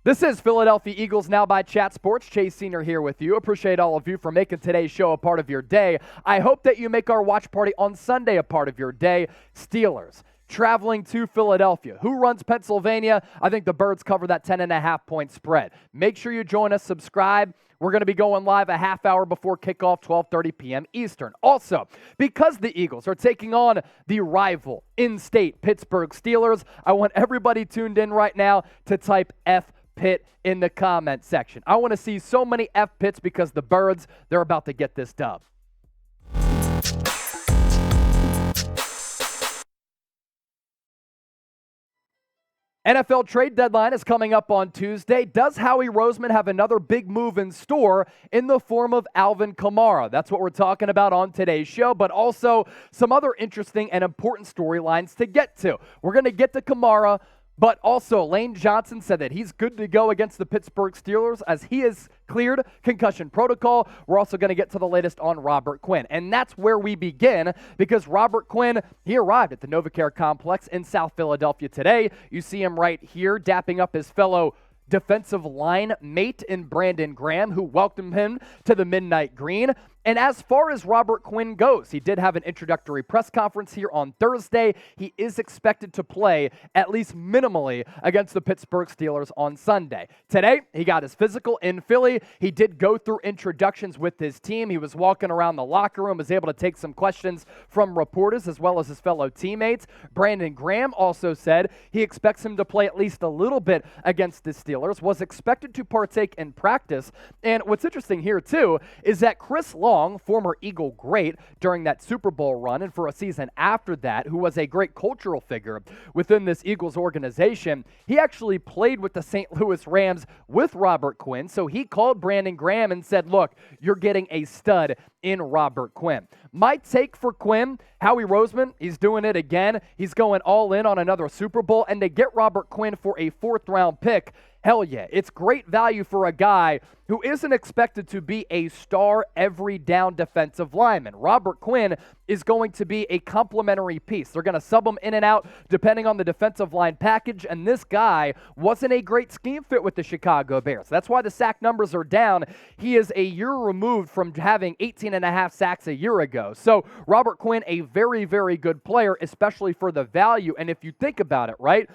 This is Philadelphia Eagles Now by Chat Sports. Chase Sr. here with you. Appreciate all of you for making today's show a part of your day. I hope that you make our watch party on Sunday a part of your day. Steelers traveling to Philadelphia. Who runs Pennsylvania? I think the Birds cover that 10.5-point spread. Make sure you join us, subscribe. We're going to be going live a half hour before kickoff, 12:30 p.m. Eastern. Also, because the Eagles are taking on the rival in-state Pittsburgh Steelers, I want everybody tuned in right now to type F Pitt in the comment section. I want to see so many F Pitts because the Birds, they're about to get this dub. NFL trade deadline is coming up on Tuesday. Does Howie Roseman have another big move in store in the form of Alvin Kamara? That's what we're talking about on today's show, but also some other interesting and important storylines to get to. We're going to get to Kamara, but also Lane Johnson said that he's good to go against the Pittsburgh Steelers as he is cleared concussion protocol. We're also going to get to the latest on Robert Quinn. And that's where we begin because Robert Quinn, he arrived at the NovaCare Complex in South Philadelphia today. You see him right here dapping up his fellow defensive line mate in Brandon Graham, who welcomed him to the Midnight Green. And as far as Robert Quinn goes, he did have an introductory press conference here on Thursday. He is expected to play at least minimally against the Pittsburgh Steelers on Sunday. Today, he got his physical in Philly. He did go through introductions with his team. He was walking around the locker room, was able to take some questions from reporters as well as his fellow teammates. Brandon Graham also said he expects him to play at least a little bit against the Steelers, was expected to partake in practice. And what's interesting here, too, is that Chris Long, former Eagle great during that Super Bowl run and for a season after that, who was a great cultural figure within this Eagles organization, he actually played with the St. Louis Rams with Robert Quinn. So he called Brandon Graham and said, look, you're getting a stud in Robert Quinn. My take for Quinn, Howie Roseman, he's doing it again. He's going all in on another Super Bowl, and to get Robert Quinn for a fourth-round pick, hell yeah, it's great value for a guy who isn't expected to be a star every down defensive lineman. Robert Quinn is going to be a complementary piece. They're going to sub him in and out depending on the defensive line package, and this guy wasn't a great scheme fit with the Chicago Bears. That's why the sack numbers are down. He is a year removed from having 18.5 sacks a year ago. So Robert Quinn, a very, very good player, especially for the value. And if you think about it, right,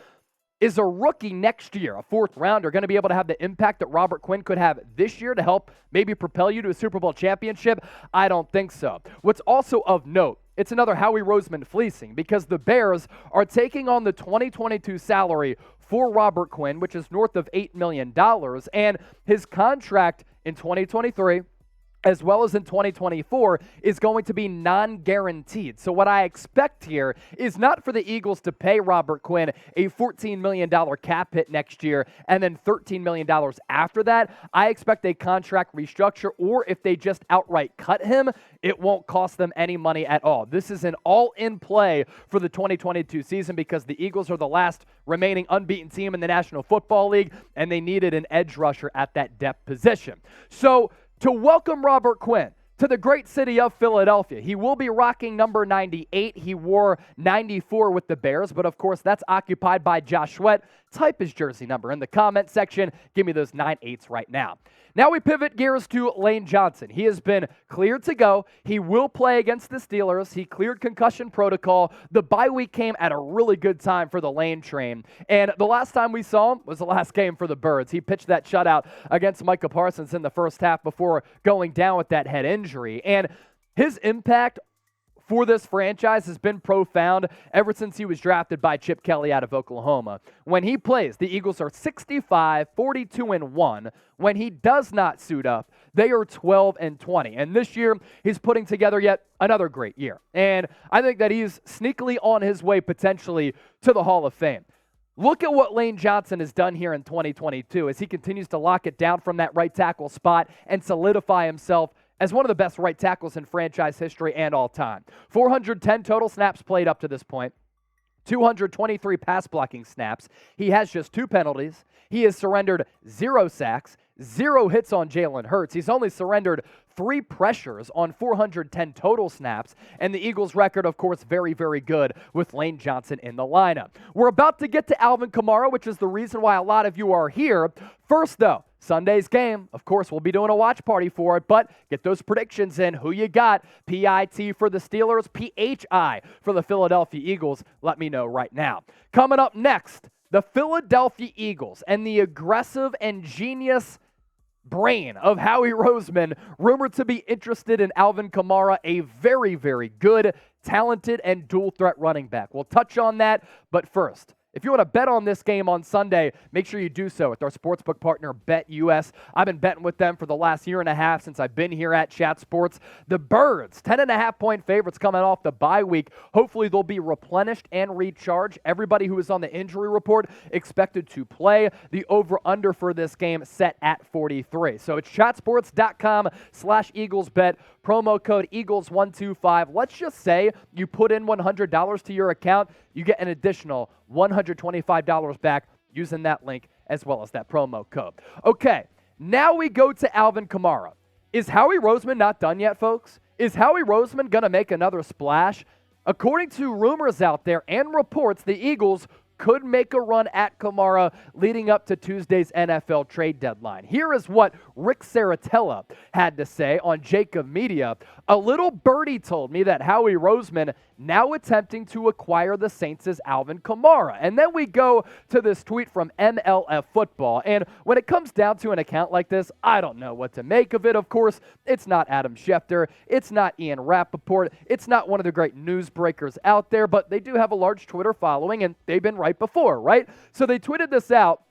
is a rookie next year, a fourth rounder, going to be able to have the impact that Robert Quinn could have this year to help maybe propel you to a Super Bowl championship? I don't think so. What's also of note, it's another Howie Roseman fleecing because the Bears are taking on the 2022 salary for Robert Quinn, which is north of $8 million, and his contract in 2023 as well as in 2024, is going to be non-guaranteed. So what I expect here is not for the Eagles to pay Robert Quinn a $14 million cap hit next year and then $13 million after that. I expect a contract restructure, or if they just outright cut him, it won't cost them any money at all. This is an all-in play for the 2022 season because the Eagles are the last remaining unbeaten team in the National Football League, and they needed an edge rusher at that depth position. So to welcome Robert Quinn to the great city of Philadelphia, he will be rocking number 98. He wore 94 with the Bears, but of course that's occupied by Josh Sweat. Type his jersey number in the comment section. Give me those 98s right now. Now we pivot gears to Lane Johnson. He has been cleared to go. He will play against the Steelers. He cleared concussion protocol. The bye week came at a really good time for the Lane train. And the last time we saw him was the last game for the Birds. He pitched that shutout against Micah Parsons in the first half before going down with that head injury. And his impact for this franchise has been profound ever since he was drafted by Chip Kelly out of Oklahoma. When he plays, the Eagles are 65, 42-1. When he does not suit up, they are 12-20. And this year, he's putting together yet another great year. And I think that he's sneakily on his way potentially to the Hall of Fame. Look at what Lane Johnson has done here in 2022 as he continues to lock it down from that right tackle spot and solidify himself as one of the best right tackles in franchise history and all time. 410 total snaps played up to this point. 223 pass blocking snaps. He has just 2 penalties. He has surrendered 0 sacks, 0 hits on Jalen Hurts. He's only surrendered 3 pressures on 410 total snaps, and the Eagles' record, of course, very, very good with Lane Johnson in the lineup. We're about to get to Alvin Kamara, which is the reason why a lot of you are here. First, though, Sunday's game. Of course, we'll be doing a watch party for it, but get those predictions in. Who you got? PIT for the Steelers, PHI for the Philadelphia Eagles. Let me know right now. Coming up next, the Philadelphia Eagles and the aggressive and genius brain of Howie Roseman, rumored to be interested in Alvin Kamara, a very, very good, talented, and dual-threat running back. We'll touch on that, but first, if you want to bet on this game on Sunday, make sure you do so with our sportsbook partner, BetUS. I've been betting with them for the last year and a half since I've been here at Chat Sports. The Birds, 10.5-point favorites coming off the bye week. Hopefully they'll be replenished and recharged. Everybody who is on the injury report expected to play. The over-under for this game set at 43. So it's chatsports.com/EaglesBet. Promo code Eagles125. Let's just say you put in $100 to your account, you get an additional $125 back using that link as well as that promo code. Okay, now we go to Alvin Kamara. Is Howie Roseman not done yet, folks? Is Howie Roseman going to make another splash? According to rumors out there and reports, the Eagles could make a run at Kamara leading up to Tuesday's NFL trade deadline. Here is what Rick Saratella had to say on Jacob Media. A little birdie told me that Howie Roseman now attempting to acquire the Saints' Alvin Kamara. And then we go to this tweet from MLF Football. And when it comes down to an account like this, I don't know what to make of it. Of course, it's not Adam Schefter. It's not Ian Rappaport. It's not one of the great newsbreakers out there, but they do have a large Twitter following, and they've been right before, right? So they tweeted this out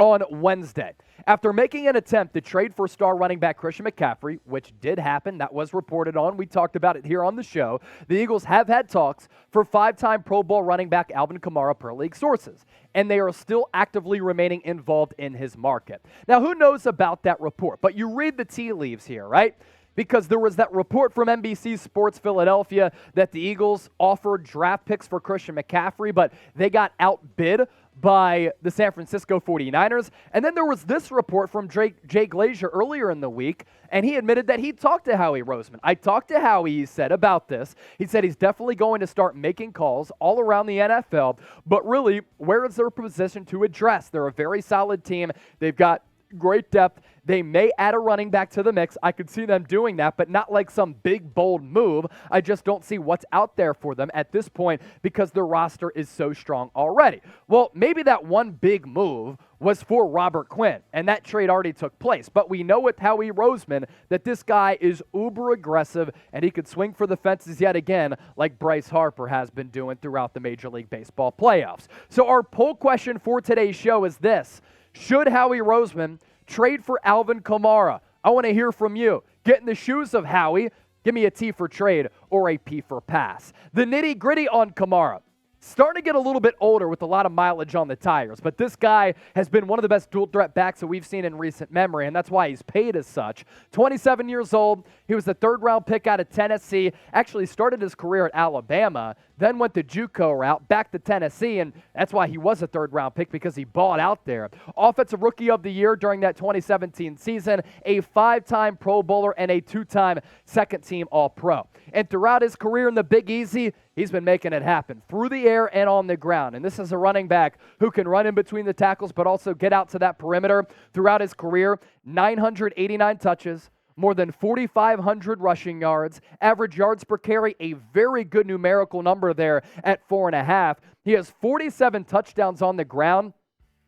on Wednesday. After making an attempt to trade for star running back Christian McCaffrey, which did happen, that was reported on, we talked about it here on the show, the Eagles have had talks for 5-time Pro Bowl running back Alvin Kamara per league sources, and they are still actively remaining involved in his market. Now, who knows about that report? But you read the tea leaves here, right? Because there was that report from NBC Sports Philadelphia that the Eagles offered draft picks for Christian McCaffrey, but they got outbid by the San Francisco 49ers. And then there was this report from Jay Glazier earlier in the week, and he admitted that he talked to Howie Roseman. I talked to Howie, he said, about this. He said he's definitely going to start making calls all around the NFL, but really, where is their position to address? They're a very solid team. They've got great depth. They may add a running back to the mix. I could see them doing that, but not like some big, bold move. I just don't see what's out there for them at this point because their roster is so strong already. Well, maybe that one big move was for Robert Quinn, and that trade already took place. But we know with Howie Roseman that this guy is uber aggressive, and he could swing for the fences yet again like Bryce Harper has been doing throughout the Major League Baseball playoffs. So our poll question for today's show is this: should Howie Roseman trade for Alvin Kamara? I want to hear from you. Get in the shoes of Howie. Give me a T for trade or a P for pass. The nitty-gritty on Kamara. Starting to get a little bit older with a lot of mileage on the tires, but this guy has been one of the best dual-threat backs that we've seen in recent memory, and that's why he's paid as such. 27 years old. He was the third-round pick out of Tennessee, actually started his career at Alabama, then went the JUCO route, back to Tennessee, and that's why he was a third-round pick, because he balled out there. Offensive Rookie of the Year during that 2017 season, a 5-time Pro Bowler, and a 2-time second-team All-Pro. And throughout his career in the Big Easy, he's been making it happen through the air and on the ground. And this is a running back who can run in between the tackles but also get out to that perimeter. Throughout his career, 989 touches, more than 4,500 rushing yards, average yards per carry, a very good numerical number there at 4.5. He has 47 touchdowns on the ground,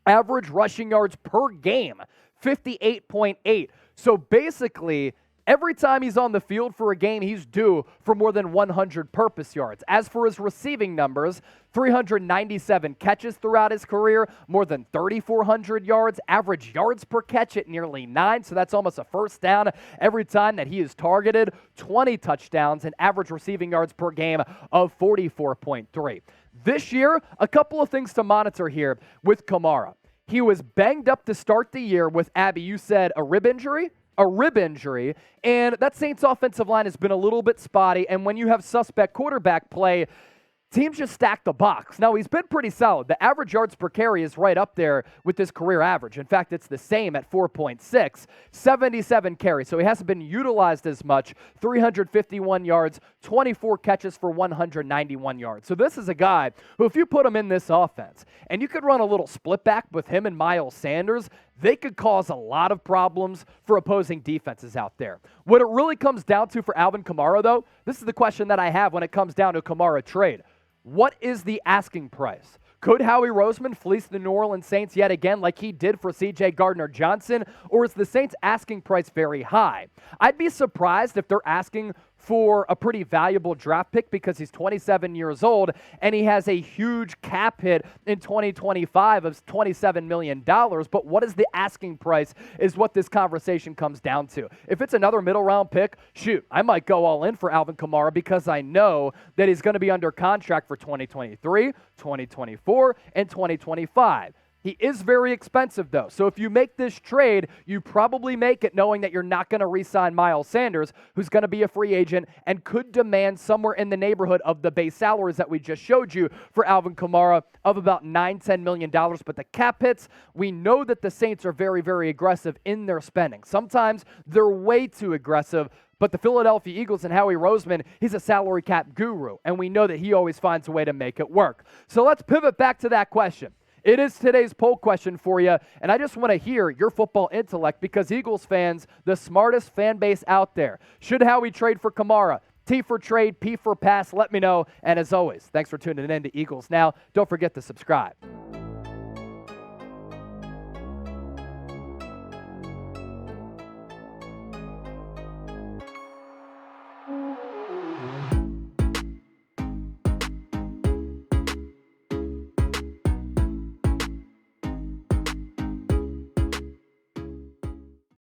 average rushing yards per game, 58.8. So basically, every time he's on the field for a game, he's due for more than 100 purpose yards. As for his receiving numbers, 397 catches throughout his career, more than 3,400 yards, average yards per catch at nearly 9, so that's almost a first down every time that he is targeted, 20 touchdowns, and average receiving yards per game of 44.3. This year, a couple of things to monitor here with Kamara. He was banged up to start the year with, Abby, you said a rib injury? A rib injury, and that Saints offensive line has been a little bit spotty, and when you have suspect quarterback play, teams just stack the box. Now, he's been pretty solid. The average yards per carry is right up there with his career average. In fact, it's the same at 4.6, 77 carries. So he hasn't been utilized as much, 351 yards, 24 catches for 191 yards. So this is a guy who, if you put him in this offense, and you could run a little split back with him and Miles Sanders, they could cause a lot of problems for opposing defenses out there. What it really comes down to for Alvin Kamara, though, this is the question that I have when it comes down to a Kamara trade. What is the asking price? Could Howie Roseman fleece the New Orleans Saints yet again like he did for C.J. Gardner-Johnson, or is the Saints' asking price very high? I'd be surprised if they're asking for a pretty valuable draft pick because he's 27 years old and he has a huge cap hit in 2025 of $27 million. But what is the asking price is what this conversation comes down to. If it's another middle round pick, shoot, I might go all in for Alvin Kamara because I know that he's going to be under contract for 2023, 2024, and 2025. He is very expensive, though. So if you make this trade, you probably make it knowing that you're not going to re-sign Miles Sanders, who's going to be a free agent and could demand somewhere in the neighborhood of the base salaries that we just showed you for Alvin Kamara of about $9-10 million. But the cap hits, we know that the Saints are very, very aggressive in their spending. Sometimes they're way too aggressive. But the Philadelphia Eagles and Howie Roseman, he's a salary cap guru, and we know that he always finds a way to make it work. So let's pivot back to that question. It is today's poll question for you, and I just want to hear your football intellect because Eagles fans, the smartest fan base out there. Should Howie trade for Kamara? T for trade, P for pass, let me know. And as always, thanks for tuning in to Eagles Now. Don't forget to subscribe.